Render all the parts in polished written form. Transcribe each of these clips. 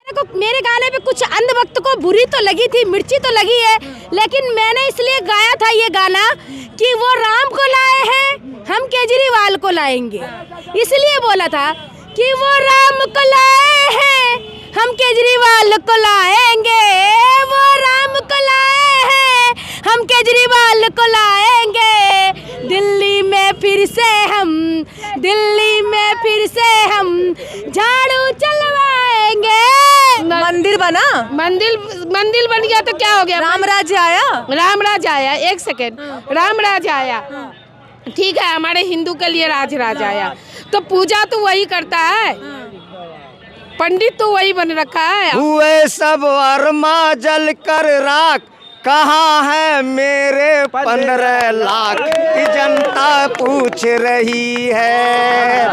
मेरे गाने पे कुछ अंधभक्त को बुरी तो लगी थी, मिर्ची तो लगी है, लेकिन मैंने इसलिए गाया था ये गाना कि वो राम को लाए हैं, हम केजरीवाल को लाएंगे। इसलिए बोला था कि वो राम को लाए हैं, हम केजरीवाल को लाएंगे, वो राम को लाए हैं, हम केजरीवाल को लाएंगे। दिल्ली में फिर से हम, दिल्ली में फिर से हम झाड़ू चलवाएंगे। मंदिर बना, मंदिर बन गया तो क्या हो गया? राम राज्य आया, राम राज आया। एक सेकेंड, राम राज आया, ठीक है, हमारे हिंदू के लिए राज आया, तो पूजा तो वही करता है, पंडित तो वही बन रखा है। हुए सब वर्मा जल कर राख, कहाँ है मेरे 15 लाख? ये जनता पूछ रही है,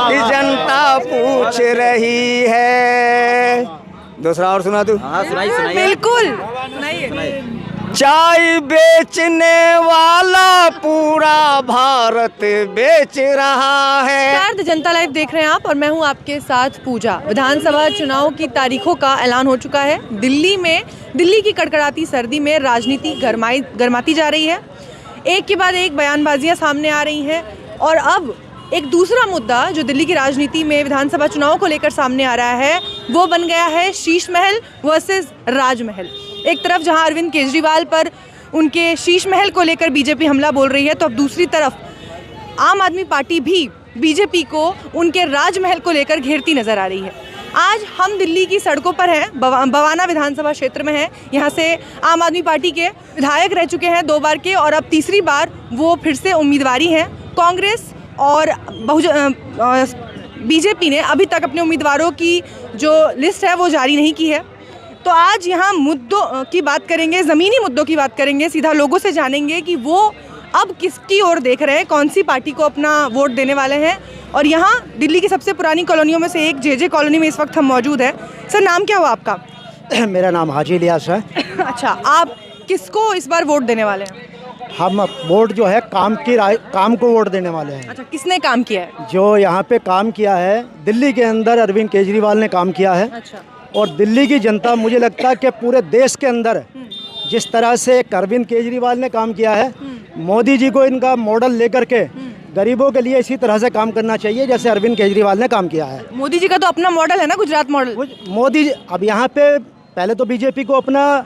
ये जनता पूछ रही है। दूसरा और सुना तू? हाँ सुनाइए। बिल्कुल। चाय बेचने वाला पूरा भारत बेच रहा है। नमस्कार, जनता लाइव देख रहे हैं आप और मैं हूं आपके साथ पूजा। विधानसभा चुनाव की तारीखों का ऐलान हो चुका है। दिल्ली की कड़कड़ाती सर्दी में राजनीति गरमाती जा रही है। एक के बाद एक बयानबाजियां सामने आ रही हैं और अब एक दूसरा मुद्दा जो दिल्ली की राजनीति में विधानसभा चुनाव को लेकर सामने आ रहा है वो बन गया है शीश महल वर्सेस राजमहल। एक तरफ जहां अरविंद केजरीवाल पर उनके शीश महल को लेकर बीजेपी हमला बोल रही है, तो अब दूसरी तरफ आम आदमी पार्टी भी बीजेपी को उनके राजमहल को लेकर घेरती नजर आ रही है। आज हम दिल्ली की सड़कों पर हैं, बवाना विधानसभा क्षेत्र में हैं। यहाँ से आम आदमी पार्टी के विधायक रह चुके हैं 2 बार के और अब तीसरी बार वो फिर से उम्मीदवारी हैं। कांग्रेस और बीजेपी ने अभी तक अपने उम्मीदवारों की जो लिस्ट है वो जारी नहीं की है। तो आज यहाँ मुद्दों की बात करेंगे, ज़मीनी मुद्दों की बात करेंगे, सीधा लोगों से जानेंगे कि वो अब किसकी ओर देख रहे हैं, कौन सी पार्टी को अपना वोट देने वाले हैं। और यहाँ दिल्ली की सबसे पुरानी कॉलोनियों में से एक जे कॉलोनी में इस वक्त हम मौजूद हैं। सर, नाम क्या हुआ आपका? मेरा नाम हाजी इलियास है। अच्छा, आप किसको इस बार वोट देने वाले हैं? हम वोट जो है काम को वोट देने वाले हैं। अच्छा, किसने काम किया है? जो यहाँ पे काम किया है दिल्ली के अंदर अरविंद केजरीवाल ने काम किया है। अच्छा। और दिल्ली की जनता, मुझे लगता है कि पूरे देश के अंदर जिस तरह से अरविंद केजरीवाल ने काम किया है, मोदी जी को इनका मॉडल लेकर के गरीबों के लिए इसी तरह से काम करना चाहिए जैसे अरविंद केजरीवाल ने काम किया है। मोदी जी का तो अपना मॉडल है ना, गुजरात मॉडल। मोदी जी अब यहाँ पे पहले तो बीजेपी को अपना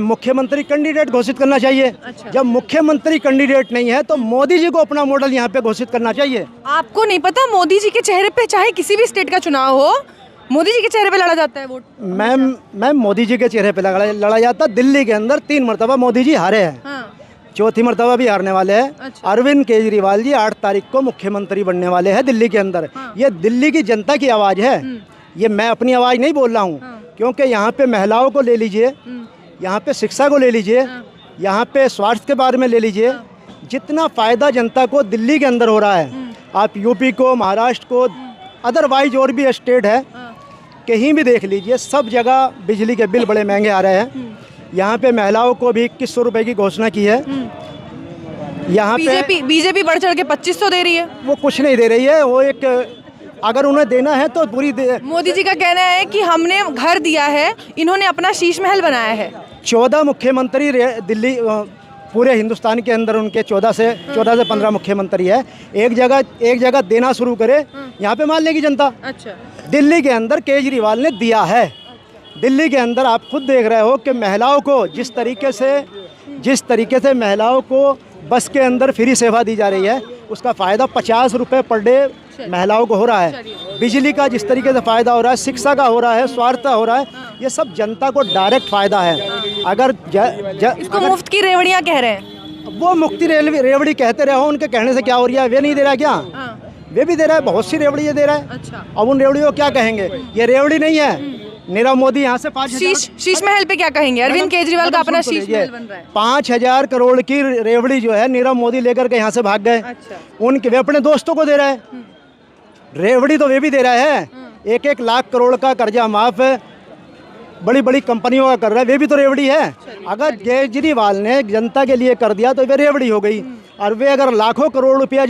मुख्यमंत्री कैंडिडेट घोषित करना चाहिए। अच्छा। जब मुख्यमंत्री कैंडिडेट नहीं है तो मोदी जी को अपना मॉडल यहाँ पे घोषित करना चाहिए। आपको नहीं पता मोदी जी के चेहरे पे चाहे किसी भी स्टेट का चुनाव हो, मोदी जी के चेहरे पे लड़ा जाता है वोट? मैम मोदी जी के चेहरे पे लड़ा जाता। दिल्ली के अंदर 3 मरतबा मोदी जी हारे हैं। हाँ। चौथी मरतबा भी हारने वाले हैं। अच्छा। अरविंद केजरीवाल जी 8 तारीख को मुख्यमंत्री बनने वाले हैं दिल्ली के अंदर। हाँ। ये दिल्ली की जनता की आवाज़ है, ये मैं अपनी आवाज़ नहीं बोल रहा हूँ। हाँ। क्योंकि यहाँ पे महिलाओं को ले लीजिए, यहाँ पे शिक्षा को ले लीजिए, यहाँ पे स्वास्थ्य के बारे में ले लीजिए, जितना फ़ायदा जनता को दिल्ली के अंदर हो रहा है, आप यूपी को, महाराष्ट्र को, अदरवाइज और भी स्टेट है, कहीं भी देख लीजिए, सब जगह बिजली के बिल बड़े महंगे आ रहे हैं। यहाँ पे महिलाओं को भी 2100 रुपये की घोषणा की है। यहाँ पे बीजेपी बढ़ चढ़ के 2500 दे रही है। वो कुछ नहीं दे रही है, वो एक अगर उन्हें देना है तो पूरी मोदी जी का कहना है कि हमने घर दिया है, इन्होंने अपना शीश महल बनाया है। 14 मुख्यमंत्री दिल्ली पूरे हिंदुस्तान के अंदर उनके 14 से 15 मुख्यमंत्री है। एक जगह देना शुरू करे, यहाँ पे मान लेगी जनता। अच्छा। दिल्ली के अंदर केजरीवाल ने दिया है। दिल्ली के अंदर आप खुद देख रहे हो कि महिलाओं को जिस तरीके से महिलाओं को बस के अंदर फ्री सेवा दी जा रही है, उसका फ़ायदा 50 रुपये पर डे महिलाओं को हो रहा है। बिजली का जिस तरीके से फ़ायदा हो रहा है, शिक्षा का हो रहा है, स्वास्थ्य का हो रहा है, ये सब जनता को डायरेक्ट फ़ायदा है। अगर इसको मुफ्त की रेवड़ियाँ कह रहे हैं। वो मुफ्ती रेवड़ी कहते रहे हो, उनके कहने से क्या हो रहा है? वे नहीं दे रहा क्या? वे भी दे रहा है, बहुत सी रेवड़ी ये दे रहा है। अच्छा। अब उन रेवड़ियों को क्या कहेंगे? ये रेवड़ी नहीं है। नीरव मोदी यहाँ से 5000 शीश महल पे क्या कहेंगे? अरविंद केजरीवाल का अपना शीश महल बन रहा है। 5000 करोड़ की रेवड़ी जो है नीरव मोदी लेकर के यहाँ से भाग गए। अच्छा। वे अपने दोस्तों को दे रहा है। रेवड़ी तो वे भी दे रहा है। 1-1 लाख करोड़ का कर्जा माफ बड़ी बड़ी कंपनियों का कर रहा है, वे भी तो रेवड़ी है। अगर केजरीवाल ने जनता के लिए कर दिया तो वे रेवड़ी हो गई, और वे अगर लाखों करोड़ रुपया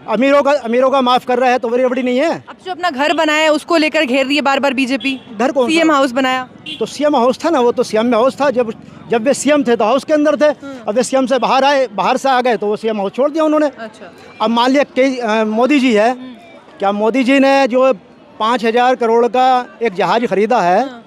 अमीरों का माफ़ कर रहा है तो बड़ी बड़ी नहीं है। अब जो अपना घर बनाया है उसको लेकर घेर रही है बार बार बीजेपी। घर कौन सा? सीएम हाउस बनाया। तो सीएम हाउस था ना, वो तो सीएम हाउस था। जब वे सीएम थे तो हाउस के अंदर थे। अब वे सीएम से बाहर से आ गए तो वो सीएम हाउस छोड़ दिया उन्होंने। अच्छा। अब मान लिया मोदी जी है, क्या मोदी जी ने जो 5,000 करोड़ का एक जहाज खरीदा है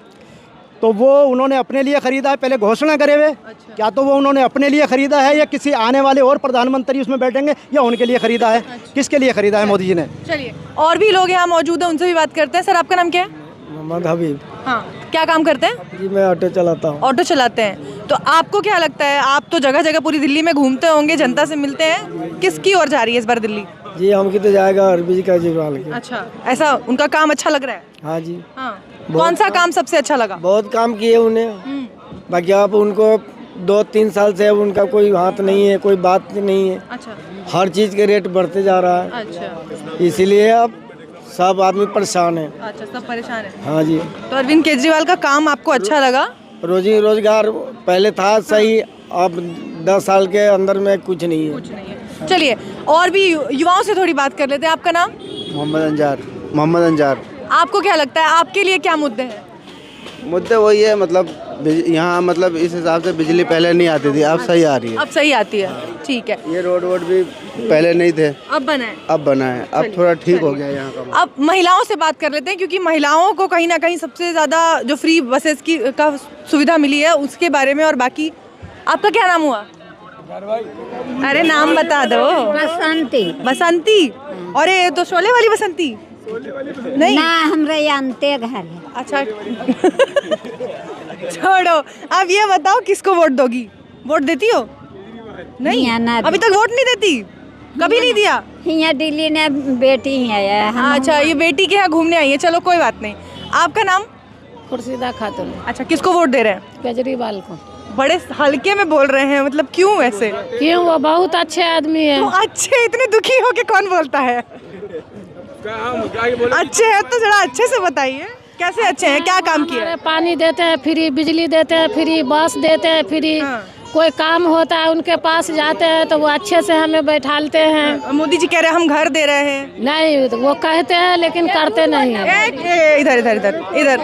तो वो उन्होंने अपने लिए खरीदा है? पहले घोषणा करे हुए। अच्छा। क्या तो वो उन्होंने अपने लिए खरीदा है या किसी आने वाले और प्रधानमंत्री उसमें बैठेंगे या उनके लिए खरीदा है? अच्छा। किसके लिए खरीदा है मोदी जी ने? चलिए और भी लोग यहाँ मौजूद हैं, उनसे भी बात करते हैं। सर आपका नाम क्या है? मोहम्मद हबीब हाँ, क्या काम करते हैं? जी, मैं ऑटो चलाता हूँ। ऑटो चलाते हैं। तो आपको क्या लगता है, आप तो जगह जगह पूरी दिल्ली में घूमते होंगे, जनता से मिलते हैं, किसकी ओर जा रही है इस बार दिल्ली? जी, हमकी तो जाएगा अरविंद केजरीवाल की। अच्छा, ऐसा उनका काम अच्छा लग रहा है? हाँ जी, हाँ। कौन सा काम सबसे अच्छा लगा? बहुत काम किए उन्हें। बाकी आप उनको 2-3 साल से अब उनका कोई हाथ नहीं है, कोई बात नहीं है। अच्छा हर चीज़ के रेट बढ़ते जा रहा है, अच्छा इसीलिए अब सब आदमी परेशान है। अच्छा, सब परेशान है। हाँ जी, तो अरविंद केजरीवाल का काम आपको अच्छा लगा? रोजी रोजगार पहले था सही, अब 10 साल के अंदर में कुछ नहीं है। कुछ नहीं है। चलिए और भी युवाओं से थोड़ी बात कर लेते हैं। आपका नाम? मोहम्मद अंजार। आपको क्या लगता है, आपके लिए क्या मुद्दे हैं? मुद्दे वही है, मतलब यहाँ मतलब इस हिसाब से बिजली पहले नहीं आती थी, अब सही आ रही है। अब सही आती है, ठीक है। ये रोड भी पहले नहीं थे, अब बना है। अब बना है, अब थोड़ा ठीक हो गया यहाँ का। अब महिलाओं से बात कर लेते हैं, क्योंकि महिलाओं को कहीं ना कहीं सबसे ज़्यादा जो फ्री बसेस की का सुविधा मिली है उसके बारे में। और बाकी आपका क्या नाम हुआ? अरे नाम बता दो। बसंती। बसंती? अरे ये तो शोले वाली बसंती नहीं ना, हमरे जानते घर है। अच्छा छोड़ो, अब ये बताओ किसको वोट दोगी? वोट देती हो? नहीं, ना अभी तक वोट नहीं देती? कभी नहीं दिया? यहाँ दिल्ली ने बेटी ही है। अच्छा, ये बेटी के यहाँ घूमने आई है, चलो कोई बात नहीं। आपका नाम? खुर्शीदा खातून। अच्छा, किसको वोट दे रहे हैं? केजरीवाल को। बड़े हल्के में बोल रहे हैं, मतलब क्यों ऐसे? क्यों, वो बहुत अच्छे आदमी है। तो अच्छे, इतने दुखी हो के कौन बोलता है? अच्छे हैं तो जरा अच्छे से बताइए, कैसे अच्छे हैं, क्या काम किया? हमारे पानी देते हैं फ्री, बिजली देते हैं फ्री, बस देते हैं फ्री। हाँ। कोई काम होता है उनके पास जाते हैं तो वो अच्छे से हमें बैठालते हैं। मोदी जी कह रहे हैं हम घर दे रहे हैं। नहीं, तो वो कहते हैं लेकिन करते नहीं है। इधर इधर इधर इधर,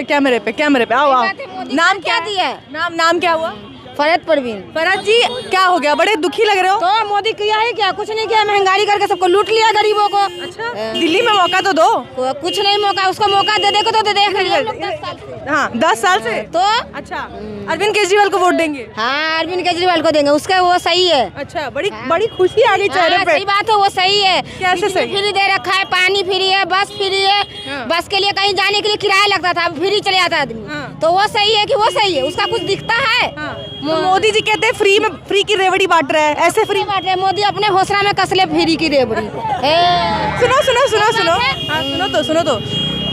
कैमरे पे आओ आओ। नाम क्या दिया? नाम क्या हुआ? फरहत परवीन। फरहत जी, क्या हो गया, बड़े दुखी लग रहे हो? तो मोदी किया है क्या? कुछ नहीं किया, महंगाई करके सबको लूट लिया, गरीबों को। अच्छा, दिल्ली में मौका तो दो। कुछ नहीं मौका, उसको मौका दे देगा तो देख लिया 10 साल से। हाँ, 10 साल से। तो अच्छा, अरविंद केजरीवाल को वोट देंगे? हाँ, अरविंद केजरीवाल को देंगे, उसका वो सही है। अच्छा, बड़ी खुशी आ गई चेहरे पे। सही बात है, वो सही है। कैसे सही? फ्री दे रखा है, पानी फ्री है, बस फ्री है। बस के लिए कहीं जाने के लिए किराया लगता था, अब फ्री चले जाता आदमी। तो वो सही है कि वो सही है? उसका कुछ दिखता है? तो मोदी जी कहते हैं फ्री की रेवड़ी बांट रहा है, ऐसे फ्री बांट रहे। मोदी अपने घोषणा में कसले फ्री की रेवड़ी। सुनो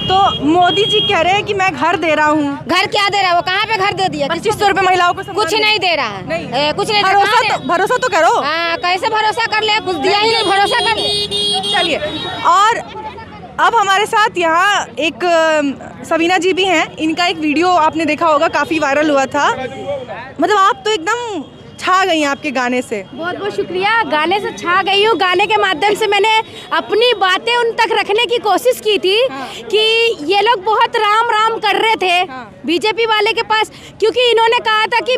तो मोदी जी कह रहे हैं कि मैं घर दे रहा हूँ। घर क्या दे रहा है? वो कहाँ पे घर दे दिया? 2500 रुपए महिलाओं को कुछ नहीं दे रहा है। नहीं। कुछ नहीं। भरोसा तो करो। हाँ, कैसे भरोसा कर ले? कुछ दिया ही नहीं, भरोसा कर ले। चलिए, और अब हमारे साथ यहाँ एक सबीना जी भी हैं। इनका एक वीडियो आपने देखा होगा, काफ़ी वायरल हुआ था। मतलब आप तो एकदम छा गई हैं आपके गाने से। बहुत बहुत शुक्रिया, गाने से छा गई हूँ। गाने के माध्यम से मैंने अपनी बातें उन तक रखने की कोशिश की थी। कि ये लोग बहुत राम राम कर रहे थे बीजेपी वाले के पास, क्योंकि इन्होंने कहा था कि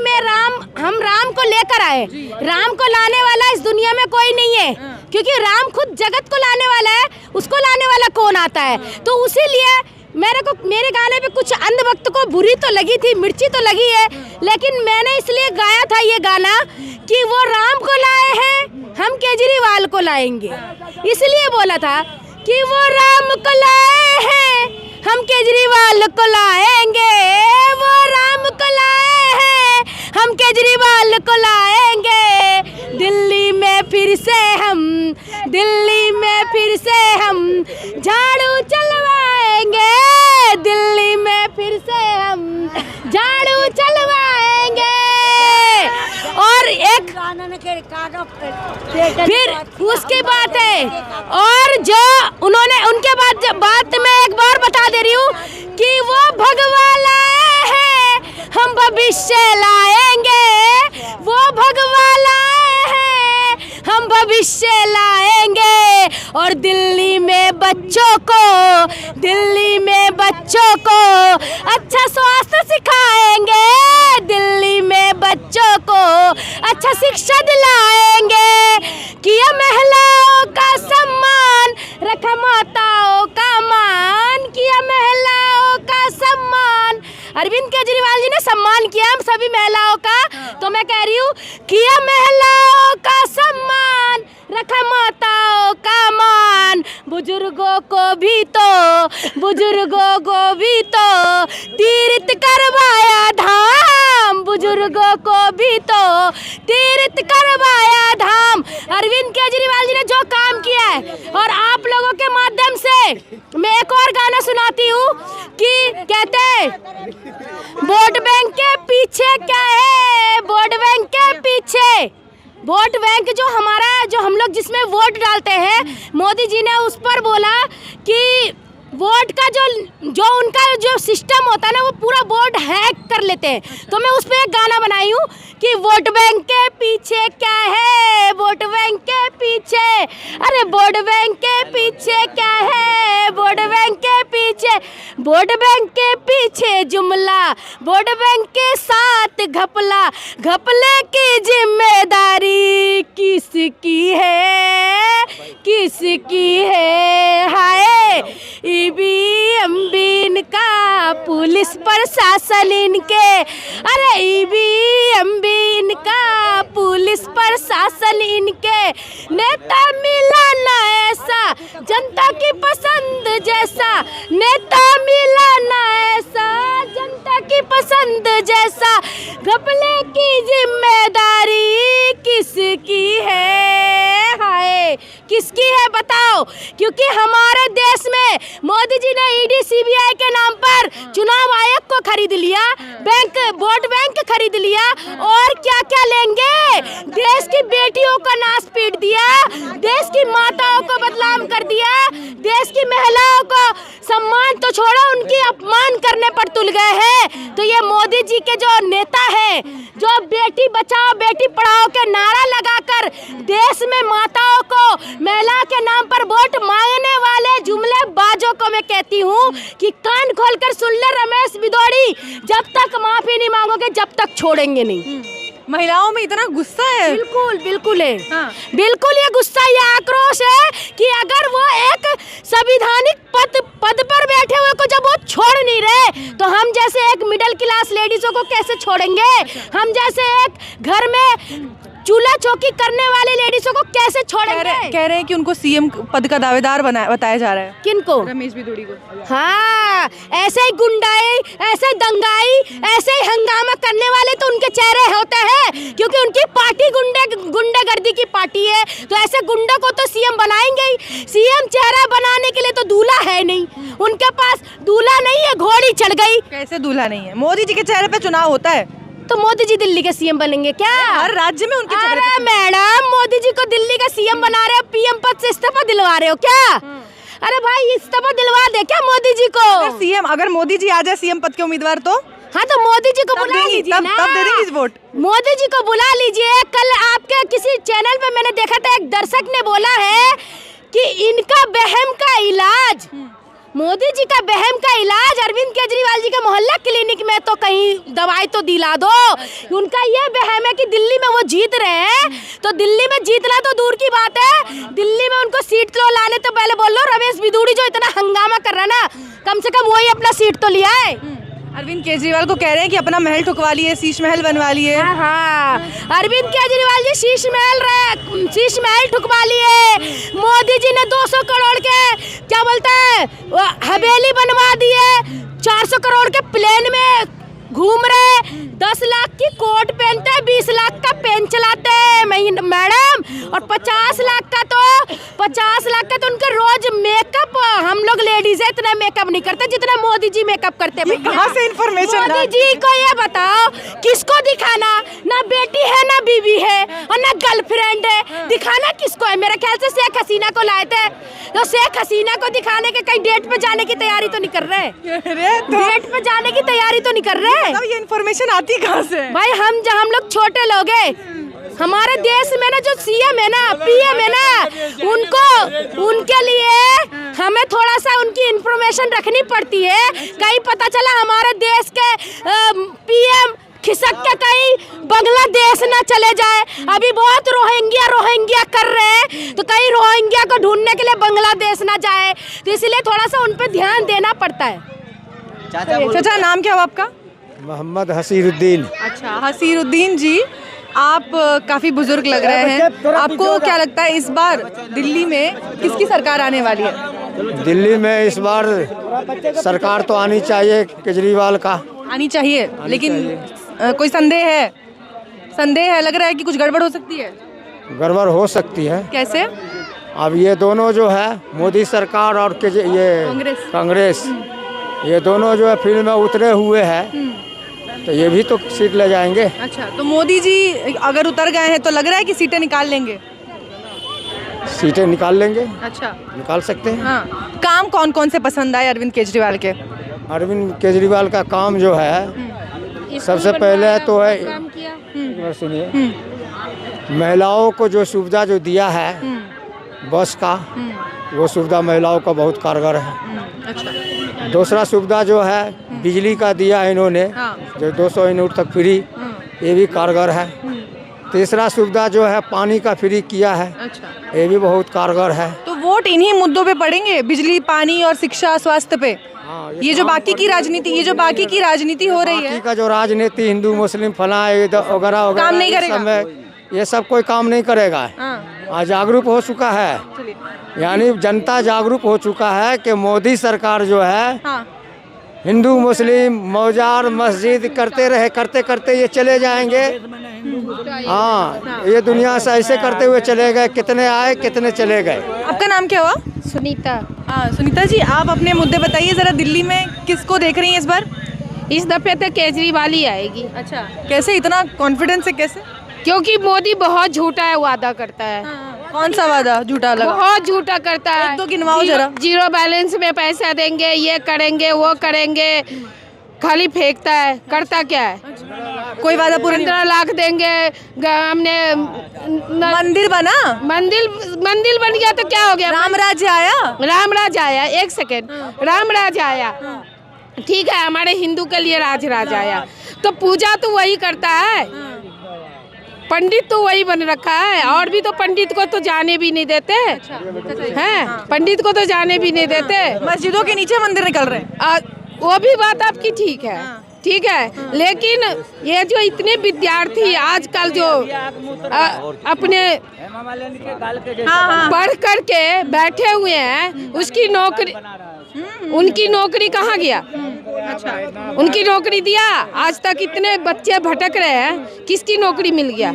हम राम को लेकर आए। राम को लाने वाला इस दुनिया में कोई नहीं है, क्योंकि राम खुद जगत को लाने वाला है, उसको लाने वाला कौन आता है? तो उसीलिए मेरे गाने पे कुछ अंधभक्त को बुरी तो लगी थी, मिर्ची तो लगी है, लेकिन मैंने इसलिए गाया था ये गाना कि वो राम को लाए हैं, हम केजरीवाल को लाएंगे। इसलिए बोला था कि वो राम को लाए हैं, हम केजरीवाल को लाएंगे। वो राम को लाए हैं, हम केजरीवाल को लाएंगे। दिल्ली में फिर से हम झाड़ू चलवाएंगे। दिल्ली में फिर से हम झाड़ू चलवाएंगे। और एक फिर उसकी बात है, और जो उनके बात मैं एक बार बता दे रही हूँ कि वो भगवान लाए हैं, हम भविष्य लाएंगे। वो भगवान लाए हैं, हम भविष्य लाएंगे और दिल्ली में बच्चों को अच्छा स्वास्थ्य सिखाएंगे, दिल्ली में बच्चों को अच्छा शिक्षा दिलाएंगे, किया महिलाओं का सम्मान, रखा माताओं का मान, किया महिलाओं का सम्मान। अरविंद केजरीवाल जी ने सम्मान किया हम सभी महिलाओं का, तो मैं कह रही हूँ किया महिलाओं का सम्मान, रखा माताओं का मान, बुजुर्गों को भी तो तीर्थ करवाया धाम, बुजुर्गों को भी तो तीर्थ करवाया धाम। अरविंद केजरीवाल जी ने जो काम किया है, और आप लोगों के माध्यम से मैं एक और गाना सुनाती हूँ कि कहते हैं वोट बैंक के पीछे क्या है, वोट बैंक के पीछे, वोट बैंक जो हम लोग जिसमें वोट डालते हैं, मोदी जी ने उस पर बोला कि वोट का जो उनका जो सिस्टम होता है ना, वो पूरा वोट हैक कर लेते हैं। तो मैं उस पर एक गाना बनाई हूँ कि वोट बैंक के पीछे क्या है, वोट बैंक के पीछे, अरे वोट बैंक के पीछे क्या है, वोट बैंक के पीछे, वोट बैंक के पीछे जुमला, वोट बैंक के साथ घपला, घपले की जिम्मेदारी किसकी है, किसकी है, हाय ईवीएम बीन का पुलिस प्रशासन इनके, अरे ईवीएम बीन का पुलिस प्रशासन इनके, नेता मिला ना ऐसा जनता की पसंद जैसा, नेता मिला ना ऐसा जनता की पसंद जैसा, घपले की जिम्मेदारी किसकी है, हाय किसकी है बताओ। क्योंकि हमारे देश में मोदी जी ने ईडी सीबीआई के नाम पर चुनाव आयोग को खरीद लिया, बैंक वोट बैंक खरीद लिया, और क्या क्या लेंगे, देश की बेटियों का नाश पीट दिया, देश की माताओं को बदनाम कर दिया, देश की महिलाओं को सम्मान तो छोड़ो उनकी अपमान करने पर तुल गए हैं। तो ये मोदी जी के जो नेता हैं, जो बेटी बचाओ बेटी पढ़ाओ के नारा लगाकर देश में माताओं को महिला के नाम पर वोट मांगने वाले जुमले बाजों को मैं कहती हूँ कि कान खोलकर सुन ले रमेश बिदोड़ी, जब तक माफी नहीं मांगोगे जब तक छोड़ेंगे नहीं। महिलाओं में इतना गुस्सा है, बिल्कुल है, हाँ। बिल्कुल ये गुस्सा, ये आक्रोश है कि अगर वो एक संविधानिक पद पर बैठे हुए को जब वो छोड़ नहीं रहे, तो हम जैसे एक मिडिल क्लास लेडीजों को कैसे छोड़ेंगे, हम जैसे एक घर में चूल्हा चौकी करने वाले लेडीजों को कैसे छोड़ेंगे। कह रहे हैं कि उनको सीएम पद का दावेदार बताया जा रहा है। किनको? रमेश बिदोड़ी को। हाँ, ऐसे ही गुंडाई, ऐसे दंगाई, ऐसे ही हंगामा करने वाले तो उनके चेहरे होते हैं, क्योंकि उनकी पार्टी गुंडागर्दी की पार्टी है। तो ऐसे गुंडों को तो सीएम बनाएंगे ही। सीएम चेहरा बनाने के लिए तो दूल्हा है नहीं, उनके पास दूल्हा नहीं है, घोड़ी चढ़ गई। कैसे दूल्हा नहीं है? मोदी जी के चेहरे पे चुनाव होता है, तो मोदी जी दिल्ली के सीएम बनेंगे क्या? हर राज्य में उनके चेहरे अरे मैडम, मोदी जी को दिल्ली का सीएम बना रहे हो, पीएम पद से इस्तीफा दिलवा रहे हो क्या? अरे भाई इस्तीफा दिलवा दे क्या मोदी जी को? अगर मोदी जी आ जाए सीएम पद के उम्मीदवार तो हाँ, तो मोदी जी को बुला लीजिए ना, तब दे देंगे वोट। मोदी जी को बुला लीजिए। कल आपके किसी चैनल पे मैंने देखा था, एक दर्शक ने बोला है कि इनका बहम का इलाज, मोदी जी का बहम का इलाज अरविंद केजरीवाल जी के मोहल्ला क्लिनिक में तो कहीं दवाई तो दिला दो। उनका ये बहम है कि दिल्ली में वो जीत रहे हैं, तो दिल्ली में जीतना तो दूर की बात है, दिल्ली में उनको सीट तो लाने तो पहले बोल लो रमेश बिदोड़ी जो इतना हंगामा कर रहा है ना, कम से कम वही अपना सीट तो लिया है। अरविंद केजरीवाल को कह रहे हैं कि अपना महल ठुकवा लिए, शीश महल बनवा लिए। हाँ, अरविंद केजरीवाल जी शीश महल ठुकवा लिए। मोदी जी ने 200 करोड़ के क्या बोलते हैं हवेली बनवा दिए, 400 करोड़ के प्लेन में घूम रहे, 10 लाख की कोट पहनते हैं, 20 लाख का पेन चलाते हैं मैडम, और 50 लाख का तो उनका रोज मेकअप, हम लोग लेडीज है इतना मेकअप नहीं करते जितना मोदी जी मेकअप करते हैं। कहाँ से इन्फॉर्मेशन? मोदी जी को ये बताओ किसको दिखाना, ना बेटी है ना बीवी है और ना गर्लफ्रेंड है, दिखाना किसको है? मेरे ख्याल से शेख हसीना को लाए थे, तो शेख हसीना को दिखाने के कहीं डेट पे जाने की तैयारी तो नहीं कर रहे, डेट पे जाने की तैयारी तो नहीं कर रहे। ये इन्फॉर्मेशन आती कहाँ से? भाई हम लोग छोटे लोग हैं, हमारे देश में ना जो सीएम है ना, पीएम है ना, उनके लिए हमें थोड़ा सा उनकी इंफॉर्मेशन रखनी पड़ती है। कहीं पता चला हमारे देश के पीएम खिसक के कहीं बांग्लादेश ना चले जाए। अभी बहुत रोहिंग्या कर रहे हैं, तो कहीं रोहिंग्या को ढूंढने के लिए बांग्लादेश ना जाए, तो इसलिए थोड़ा सा उन पे ध्यान देना पड़ता है। चाचा नाम क्या हुआ आपका? मोहम्मद हसीरुद्दीन। अच्छा, हसीरुद्दीन जी, आप काफ़ी बुजुर्ग लग रहे हैं। आपको क्या लगता है इस बार दिल्ली में किसकी सरकार आने वाली है? दिल्ली में इस बार सरकार तो आनी चाहिए केजरीवाल का। आनी चाहिए, लेकिन कोई संदेह है, लग रहा है कि कुछ गड़बड़ हो सकती है। गड़बड़ हो सकती है। कैसे? अब ये दोनों जो है मोदी सरकार और ये कांग्रेस, ये दोनों जो है फील्ड में उतरे हुए हैं, तो ये भी तो सीट ले जाएंगे। अच्छा, तो मोदी जी अगर उतर गए हैं तो लग रहा है कि सीटें निकाल लेंगे। सीटें निकाल लेंगे। अच्छा, निकाल सकते हैं। हाँ। काम कौन कौन से पसंद आए अरविंद केजरीवाल के? अरविंद केजरीवाल का काम जो है, सबसे पहले तो है, एक बार सुनिए, महिलाओं को जो सुविधा जो दिया है बस का, वो सुविधा महिलाओं का बहुत कारगर है। अच्छा, दूसरा सुविधा जो है बिजली का दिया है इन्होंने, जो 200 यूनिट तक फ्री, ये भी कारगर है। तीसरा सुविधा जो है पानी का फ्री किया है, अच्छा, ये भी बहुत कारगर है। तो वोट इन्हीं मुद्दों पे पड़ेंगे, बिजली, पानी और शिक्षा, स्वास्थ्य पे। ये जो बाकी की राजनीति हो रही है, बाकी का जो राजनीति हिंदू मुस्लिम फला वगैरह काम नहीं करेगा। ये सब कोई काम नहीं करेगा। आज जागरूक हो चुका है, यानी जनता जागरूक हो चुका है कि मोदी सरकार जो है, हिंदू मुस्लिम मौजार मस्जिद करते करते ये चले जाएंगे। हाँ, ये दुनिया से ऐसे करते हुए चले गए, कितने आए कितने चले गए। आपका नाम क्या हुआ? सुनीता। हाँ सुनीता जी, आप अपने मुद्दे बताइए जरा। दिल्ली में किसको देख रही हैं इस बार? इस दफे तो केजरीवाल ही आएगी। अच्छा, कैसे इतना कॉन्फिडेंस है? कैसे? क्योंकि मोदी बहुत झूठा है, वादा करता है। कौन सा वादा झूठा लगा? बहुत झूठा करता है। एक दो गिनवाओ जरा। जीरो बैलेंस में पैसा देंगे, ये करेंगे वो करेंगे, खाली फेंकता है। करता क्या है? कोई वादा पूरा 15 लाख देंगे। हमने मंदिर बन गया तो क्या हो गया? राम राज्य आया। एक सेकेंड, राम राज्य आया, ठीक है, हमारे हिंदू के लिए राज आया, तो पूजा तो वही करता है, पंडित तो वही बन रखा है। और भी तो पंडित को तो जाने भी नहीं देते हैं, पंडित को तो जाने भी नहीं देते। मस्जिदों के नीचे मंदिर निकल रहे हैं। वो भी बात आपकी ठीक है, ठीक है, लेकिन ये जो इतने विद्यार्थी आजकल जो अपने पढ़ करके बैठे हुए हैं, उसकी नौकरी, उनकी नौकरी कहाँ गया? अच्छा, उनकी नौकरी दिया? आज तक इतने बच्चे भटक रहे हैं, किसकी नौकरी मिल गया?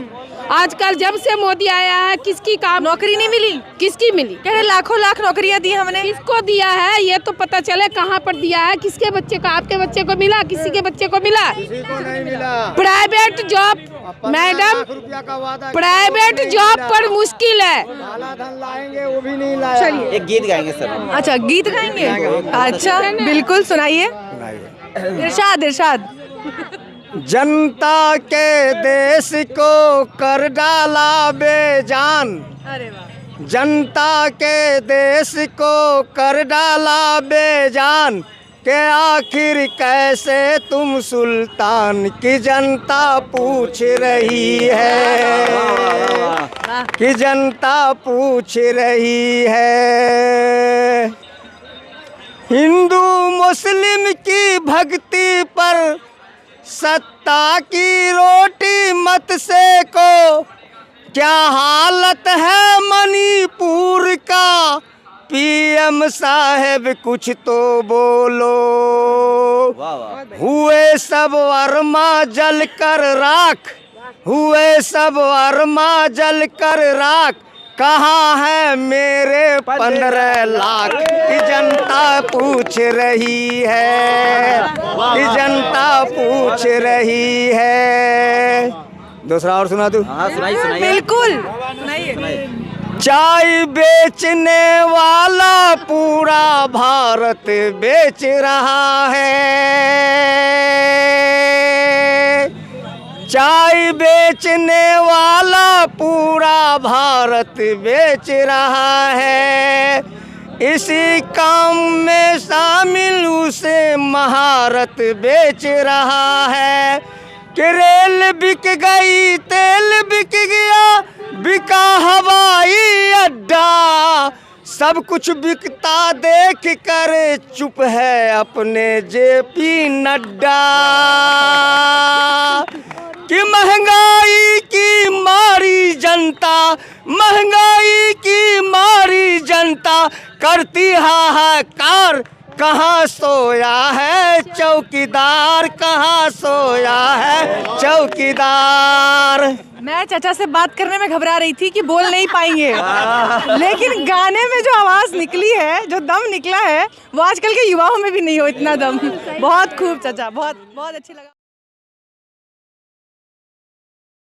आजकल जब से मोदी आया है, किसकी काम नौकरी नहीं मिली? किसकी मिली? कह रहे लाखों लाख नौकरियां दी हमने। किसको दिया है ये तो पता चले, कहाँ पर दिया है, किसके बच्चे को? आपके बच्चे को मिला? किसी के बच्चे को मिला? किसी को नहीं मिला। Private job, madam, private job पर मुश्किल है। काला धन लाएंगे, वो भी नहीं लाया। चलिए एक गीत गाएंगे सर। अच्छा, गीत गाएंगे? अच्छा, बिल्कुल सुनाइए। इरशाद। जनता के देश को कर डाला बेजान, अरे वाह। जनता के देश को कर डाला बेजान, के आखिर कैसे तुम सुल्तान की जनता पूछ रही है, कि जनता पूछ रही है। हिंदू मुस्लिम की भक्ति पर सत्ता की रोटी मत सेको, क्या हालत है मणिपुर का, पीएम साहब कुछ तो बोलो। हुए सब वर्मा जल कर राख, हुए सब वर्मा जल कर राख, कहाँ है मेरे 15 लाख, की जनता पूछ रही है, की जनता पूछ रही है। दूसरा और सुना दूं? हाँ सुनाइए। बिल्कुल सुनाइए। चाय बेचने वाला पूरा भारत बेच रहा है, चाय बेचने वाला पूरा भारत बेच रहा है। इसी काम में शामिल उसे महारत बेच रहा है। कि रेल बिक गई, तेल बिक गया, बिका हवाई अड्डा, सब कुछ बिकता देख कर चुप है अपने जेपी नड्डा। कि महंगाई की मारी जनता, महंगाई की मारी जनता करती हाहाकार, कहाँ सोया है चौकीदार, कहाँ सोया है चौकीदार। मैं चाचा से बात करने में घबरा रही थी कि बोल नहीं पाएंगे, लेकिन गाने में जो आवाज़ निकली है, जो दम निकला है, वो आजकल के युवाओं में भी नहीं हो इतना दम। बहुत खूब चाचा, बहुत बहुत अच्छी लगा।